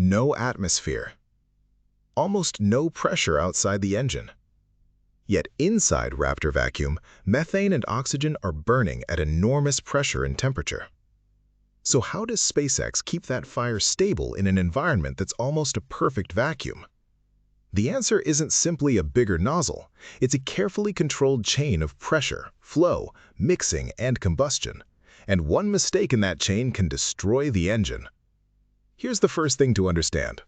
no atmosphere, almost no pressure outside the engine. Yet inside Raptor vacuum, methane and oxygen are burning at enormous pressure and temperature. So how does SpaceX keep that fire stable in an environment that's almost a perfect vacuum? The answer isn't simply a bigger nozzle. It's a carefully controlled chain of pressure, flow, mixing, and combustion. And one mistake in that chain can destroy the engine. Here's the first thing to understand.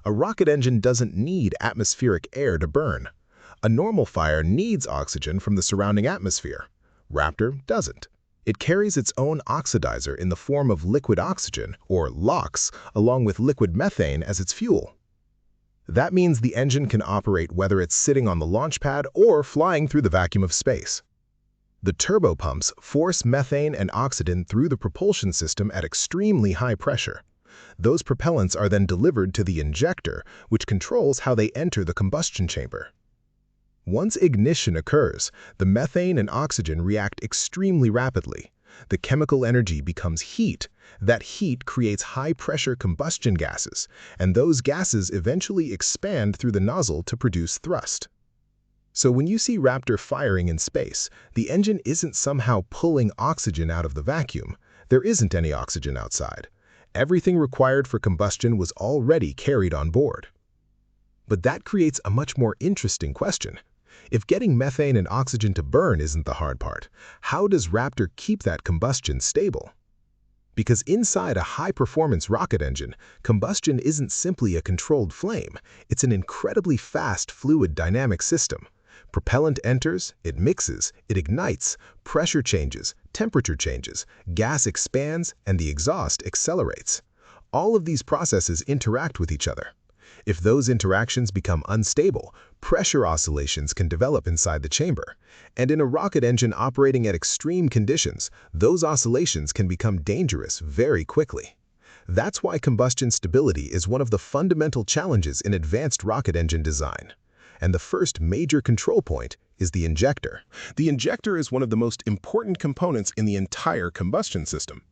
A rocket engine doesn't need atmospheric air to burn. A normal fire needs oxygen from the surrounding atmosphere. Raptor doesn't. It carries its own oxidizer in the form of liquid oxygen, or LOX, along with liquid methane as its fuel. That means the engine can operate whether it's sitting on the launch pad or flying through the vacuum of space. The turbopumps force methane and oxygen through the propulsion system at extremely high pressure. Those propellants are then delivered to the injector, which controls how they enter the combustion chamber. Once ignition occurs, the methane and oxygen react extremely rapidly. The chemical energy becomes heat. That heat creates high-pressure combustion gases, and those gases eventually expand through the nozzle to produce thrust. So when you see Raptor firing in space, the engine isn't somehow pulling oxygen out of the vacuum. There isn't any oxygen outside. Everything required for combustion was already carried on board. But that creates a much more interesting question. If getting methane and oxygen to burn isn't the hard part, how does Raptor keep that combustion stable? Because inside a high-performance rocket engine, combustion isn't simply a controlled flame, it's an incredibly fast fluid dynamic system. Propellant enters, it mixes, it ignites, pressure changes, temperature changes, gas expands, and the exhaust accelerates. All of these processes interact with each other. If those interactions become unstable, pressure oscillations can develop inside the chamber. And in a rocket engine operating at extreme conditions, those oscillations can become dangerous very quickly. That's why combustion stability is one of the fundamental challenges in advanced rocket engine design. And the first major control point is the injector. The injector is one of the most important components in the entire combustion system.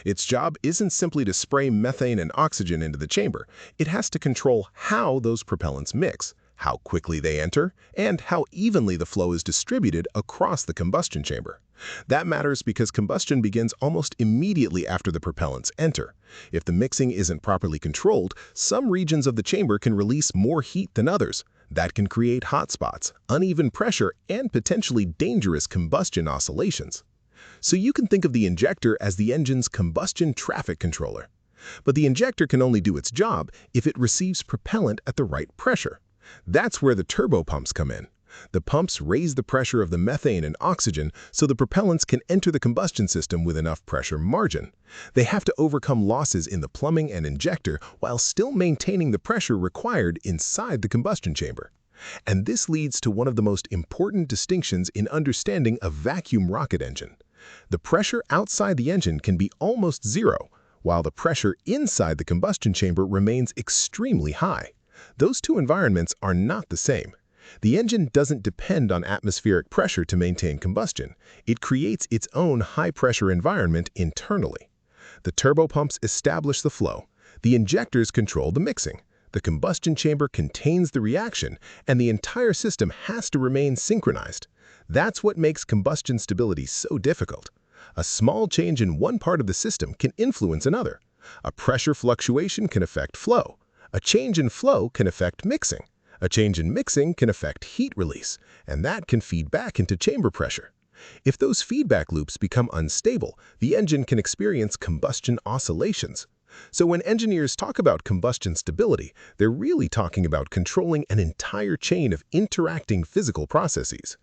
Its job isn't simply to spray methane and oxygen into the chamber. It has to control how those propellants mix, how quickly they enter, and how evenly the flow is distributed across the combustion chamber. That matters because combustion begins almost immediately after the propellants enter. If the mixing isn't properly controlled, some regions of the chamber can release more heat than others. That can create hotspots, uneven pressure, and potentially dangerous combustion oscillations. So you can think of the injector as the engine's combustion traffic controller. But the injector can only do its job if it receives propellant at the right pressure. That's where the turbopumps come in. The pumps raise the pressure of the methane and oxygen so the propellants can enter the combustion system with enough pressure margin. They have to overcome losses in the plumbing and injector while still maintaining the pressure required inside the combustion chamber. And this leads to one of the most important distinctions in understanding a vacuum rocket engine. The pressure outside the engine can be almost zero, while the pressure inside the combustion chamber remains extremely high. Those two environments are not the same. The engine doesn't depend on atmospheric pressure to maintain combustion. It creates its own high-pressure environment internally. The turbopumps establish the flow. The injectors control the mixing. The combustion chamber contains the reaction, and the entire system has to remain synchronized. That's what makes combustion stability so difficult. A small change in one part of the system can influence another. A pressure fluctuation can affect flow. A change in flow can affect mixing. A change in mixing can affect heat release, and that can feed back into chamber pressure. If those feedback loops become unstable, the engine can experience combustion oscillations. So when engineers talk about combustion stability, they're really talking about controlling an entire chain of interacting physical processes.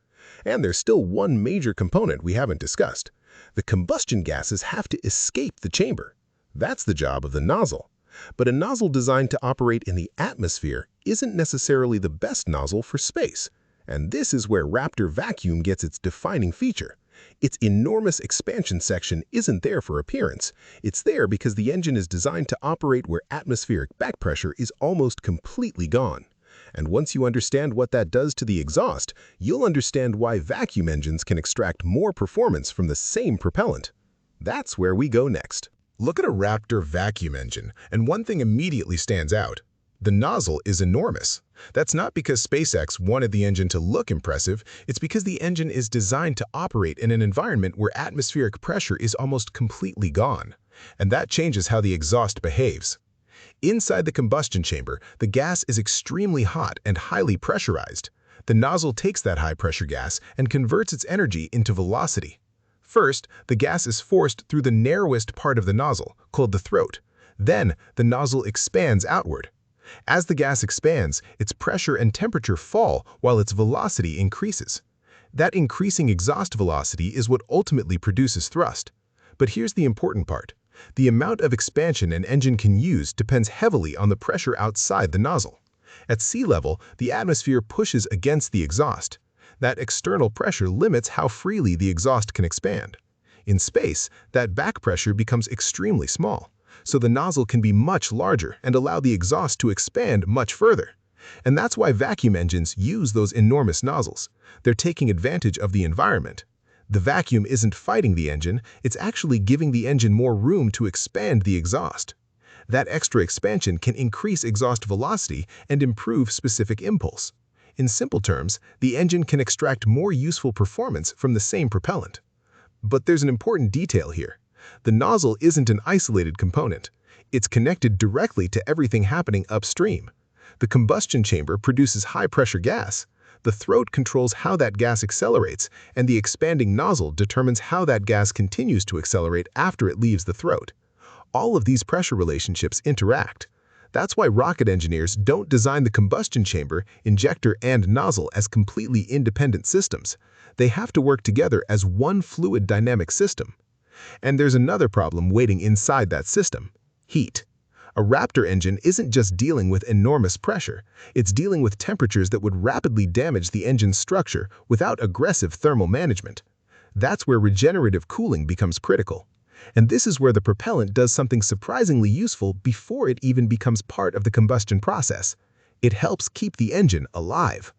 And there's still one major component we haven't discussed. The combustion gases have to escape the chamber. That's the job of the nozzle. But a nozzle designed to operate in the atmosphere isn't necessarily the best nozzle for space. And this is where Raptor vacuum gets its defining feature. Its enormous expansion section isn't there for appearance. It's there because the engine is designed to operate where atmospheric back pressure is almost completely gone. And once you understand what that does to the exhaust, you'll understand why vacuum engines can extract more performance from the same propellant. That's where we go next. Look at a Raptor vacuum engine, and one thing immediately stands out. The nozzle is enormous. That's not because SpaceX wanted the engine to look impressive, it's because the engine is designed to operate in an environment where atmospheric pressure is almost completely gone. And that changes how the exhaust behaves. Inside the combustion chamber, the gas is extremely hot and highly pressurized. The nozzle takes that high-pressure gas and converts its energy into velocity. First, the gas is forced through the narrowest part of the nozzle, called the throat. Then, the nozzle expands outward. As the gas expands, its pressure and temperature fall while its velocity increases. That increasing exhaust velocity is what ultimately produces thrust. But here's the important part. The amount of expansion an engine can use depends heavily on the pressure outside the nozzle. At sea level, the atmosphere pushes against the exhaust. That external pressure limits how freely the exhaust can expand. In space, that back pressure becomes extremely small, so the nozzle can be much larger and allow the exhaust to expand much further. And that's why vacuum engines use those enormous nozzles. They're taking advantage of the environment. The vacuum isn't fighting the engine, it's actually giving the engine more room to expand the exhaust. That extra expansion can increase exhaust velocity and improve specific impulse. In simple terms, the engine can extract more useful performance from the same propellant. But there's an important detail here. The nozzle isn't an isolated component. It's connected directly to everything happening upstream. The combustion chamber produces high-pressure gas. The throat controls how that gas accelerates, and the expanding nozzle determines how that gas continues to accelerate after it leaves the throat. All of these pressure relationships interact. That's why rocket engineers don't design the combustion chamber, injector, and nozzle as completely independent systems. They have to work together as one fluid dynamic system. And there's another problem waiting inside that system: heat. A Raptor engine isn't just dealing with enormous pressure, it's dealing with temperatures that would rapidly damage the engine's structure without aggressive thermal management. That's where regenerative cooling becomes critical. And this is where the propellant does something surprisingly useful before it even becomes part of the combustion process. It helps keep the engine alive.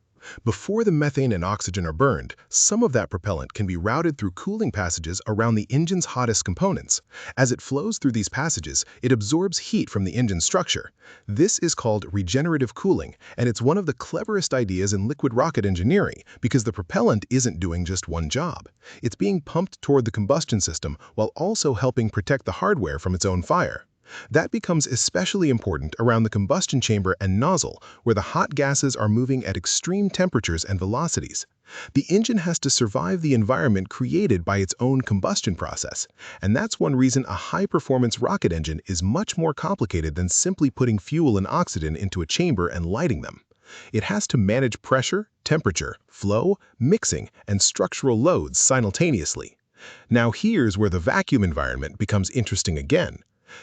Before the methane and oxygen are burned, some of that propellant can be routed through cooling passages around the engine's hottest components. As it flows through these passages, it absorbs heat from the engine structure. This is called regenerative cooling, and it's one of the cleverest ideas in liquid rocket engineering because the propellant isn't doing just one job. It's being pumped toward the combustion system while also helping protect the hardware from its own fire. That becomes especially important around the combustion chamber and nozzle, where the hot gases are moving at extreme temperatures and velocities. The engine has to survive the environment created by its own combustion process, and that's one reason a high-performance rocket engine is much more complicated than simply putting fuel and oxygen into a chamber and lighting them. It has to manage pressure, temperature, flow, mixing, and structural loads simultaneously. Now here's where the vacuum environment becomes interesting again.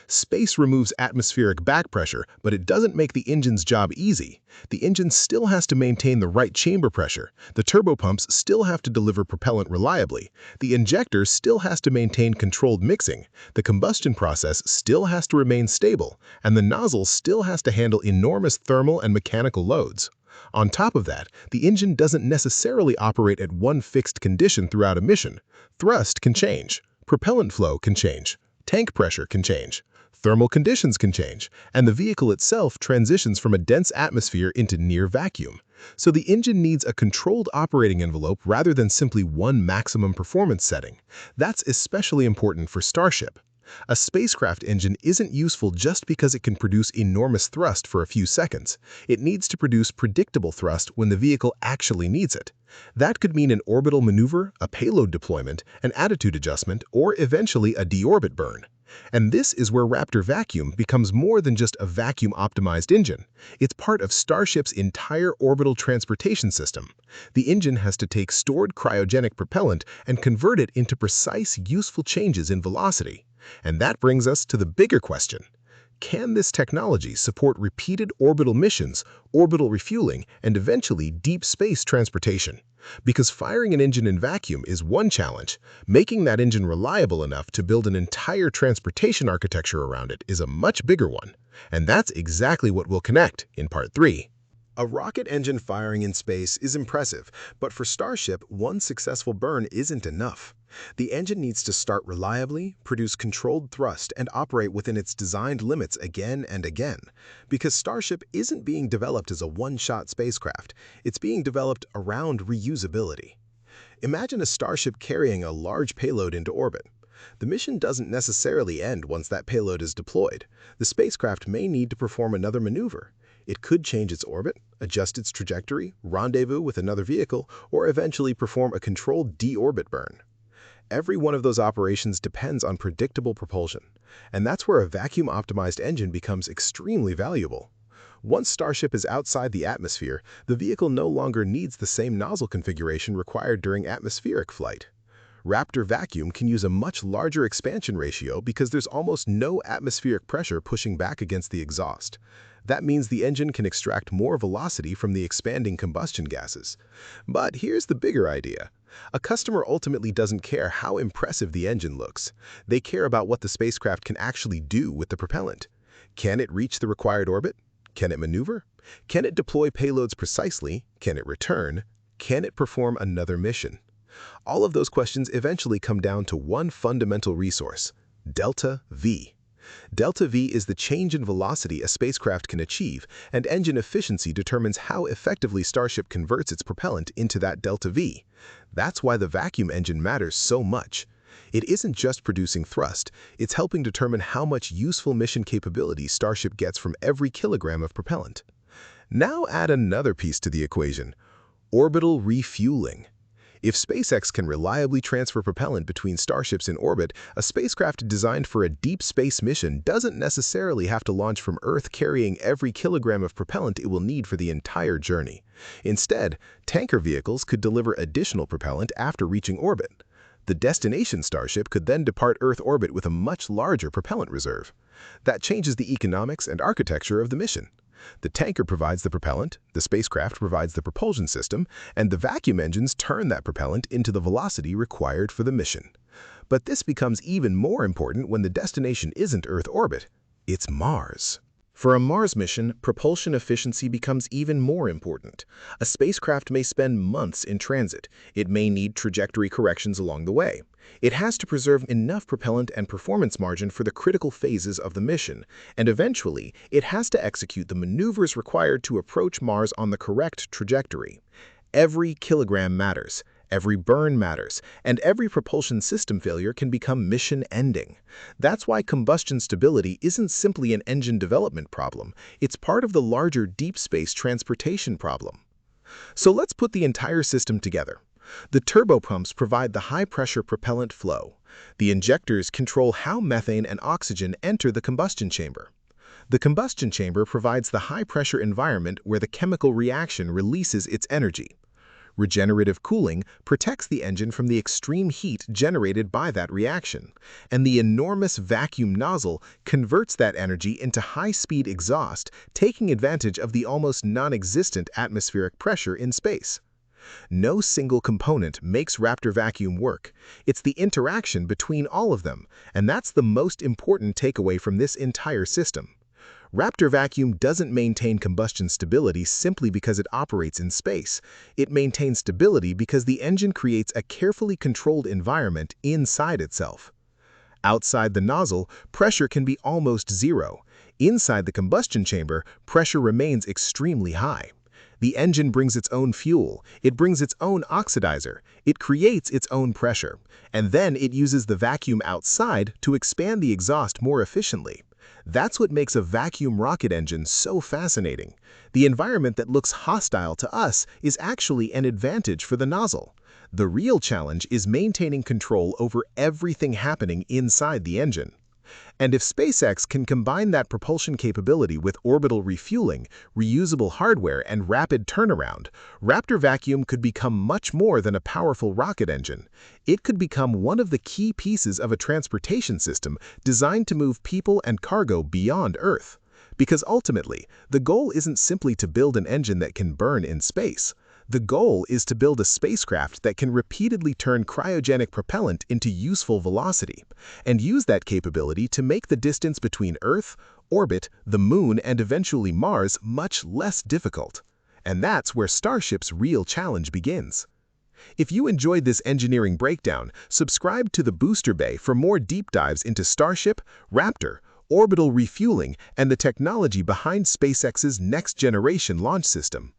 Space removes atmospheric back pressure, but it doesn't make the engine's job easy. The engine still has to maintain the right chamber pressure, the turbopumps still have to deliver propellant reliably, the injector still has to maintain controlled mixing, the combustion process still has to remain stable, and the nozzle still has to handle enormous thermal and mechanical loads. On top of that, the engine doesn't necessarily operate at one fixed condition throughout a mission. Thrust can change, propellant flow can change, tank pressure can change, thermal conditions can change, and the vehicle itself transitions from a dense atmosphere into near vacuum. So the engine needs a controlled operating envelope rather than simply one maximum performance setting. That's especially important for Starship. A spacecraft engine isn't useful just because it can produce enormous thrust for a few seconds. It needs to produce predictable thrust when the vehicle actually needs it. That could mean an orbital maneuver, a payload deployment, an attitude adjustment, or eventually a deorbit burn. And this is where Raptor Vacuum becomes more than just a vacuum-optimized engine. It's part of Starship's entire orbital transportation system. The engine has to take stored cryogenic propellant and convert it into precise, useful changes in velocity. And that brings us to the bigger question. Can this technology support repeated orbital missions, orbital refueling, and eventually deep space transportation? Because firing an engine in vacuum is one challenge, making that engine reliable enough to build an entire transportation architecture around it is a much bigger one. And that's exactly what we'll connect in Part 3. A rocket engine firing in space is impressive, but for Starship, one successful burn isn't enough. The engine needs to start reliably, produce controlled thrust, and operate within its designed limits again and again, because Starship isn't being developed as a one-shot spacecraft, it's being developed around reusability. Imagine a Starship carrying a large payload into orbit. The mission doesn't necessarily end once that payload is deployed. The spacecraft may need to perform another maneuver. It could change its orbit, adjust its trajectory, rendezvous with another vehicle, or eventually perform a controlled deorbit burn. Every one of those operations depends on predictable propulsion, and that's where a vacuum-optimized engine becomes extremely valuable. Once Starship is outside the atmosphere, the vehicle no longer needs the same nozzle configuration required during atmospheric flight. Raptor vacuum can use a much larger expansion ratio because there's almost no atmospheric pressure pushing back against the exhaust. That means the engine can extract more velocity from the expanding combustion gases. But here's the bigger idea. A customer ultimately doesn't care how impressive the engine looks. They care about what the spacecraft can actually do with the propellant. Can it reach the required orbit? Can it maneuver? Can it deploy payloads precisely? Can it return? Can it perform another mission? All of those questions eventually come down to one fundamental resource: delta V. Delta V is the change in velocity a spacecraft can achieve, and engine efficiency determines how effectively Starship converts its propellant into that delta V. That's why the vacuum engine matters so much. It isn't just producing thrust, it's helping determine how much useful mission capability Starship gets from every kilogram of propellant. Now add another piece to the equation: orbital refueling. If SpaceX can reliably transfer propellant between starships in orbit, a spacecraft designed for a deep space mission doesn't necessarily have to launch from Earth carrying every kilogram of propellant it will need for the entire journey. Instead, tanker vehicles could deliver additional propellant after reaching orbit. The destination Starship could then depart Earth orbit with a much larger propellant reserve. That changes the economics and architecture of the mission. The tanker provides the propellant, the spacecraft provides the propulsion system, and the vacuum engines turn that propellant into the velocity required for the mission. But this becomes even more important when the destination isn't Earth orbit, it's Mars. For a Mars mission, propulsion efficiency becomes even more important. A spacecraft may spend months in transit. It may need trajectory corrections along the way. It has to preserve enough propellant and performance margin for the critical phases of the mission, and eventually, it has to execute the maneuvers required to approach Mars on the correct trajectory. Every kilogram matters. Every burn matters, and every propulsion system failure can become mission-ending. That's why combustion stability isn't simply an engine development problem, it's part of the larger deep space transportation problem. So let's put the entire system together. The turbopumps provide the high-pressure propellant flow. The injectors control how methane and oxygen enter the combustion chamber. The combustion chamber provides the high-pressure environment where the chemical reaction releases its energy. Regenerative cooling protects the engine from the extreme heat generated by that reaction, and the enormous vacuum nozzle converts that energy into high-speed exhaust, taking advantage of the almost non-existent atmospheric pressure in space. No single component makes Raptor vacuum work. It's the interaction between all of them, and that's the most important takeaway from this entire system. Raptor vacuum doesn't maintain combustion stability simply because it operates in space. It maintains stability because the engine creates a carefully controlled environment inside itself. Outside the nozzle, pressure can be almost zero. Inside the combustion chamber, pressure remains extremely high. The engine brings its own fuel, it brings its own oxidizer, it creates its own pressure, and then it uses the vacuum outside to expand the exhaust more efficiently. That's what makes a vacuum rocket engine so fascinating. The environment that looks hostile to us is actually an advantage for the nozzle. The real challenge is maintaining control over everything happening inside the engine. And if SpaceX can combine that propulsion capability with orbital refueling, reusable hardware, and rapid turnaround, Raptor vacuum could become much more than a powerful rocket engine. It could become one of the key pieces of a transportation system designed to move people and cargo beyond Earth. Because ultimately, the goal isn't simply to build an engine that can burn in space. The goal is to build a spacecraft that can repeatedly turn cryogenic propellant into useful velocity, and use that capability to make the distance between Earth, orbit, the Moon, and eventually Mars much less difficult. And that's where Starship's real challenge begins. If you enjoyed this engineering breakdown, subscribe to the Booster Bay for more deep dives into Starship, Raptor, orbital refueling, and the technology behind SpaceX's next-generation launch system.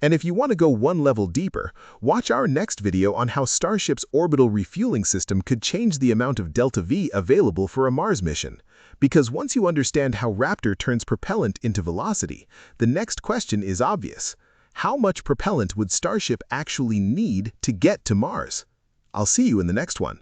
And if you want to go one level deeper, watch our next video on how Starship's orbital refueling system could change the amount of Delta V available for a Mars mission. Because once you understand how Raptor turns propellant into velocity, the next question is obvious. How much propellant would Starship actually need to get to Mars? I'll see you in the next one.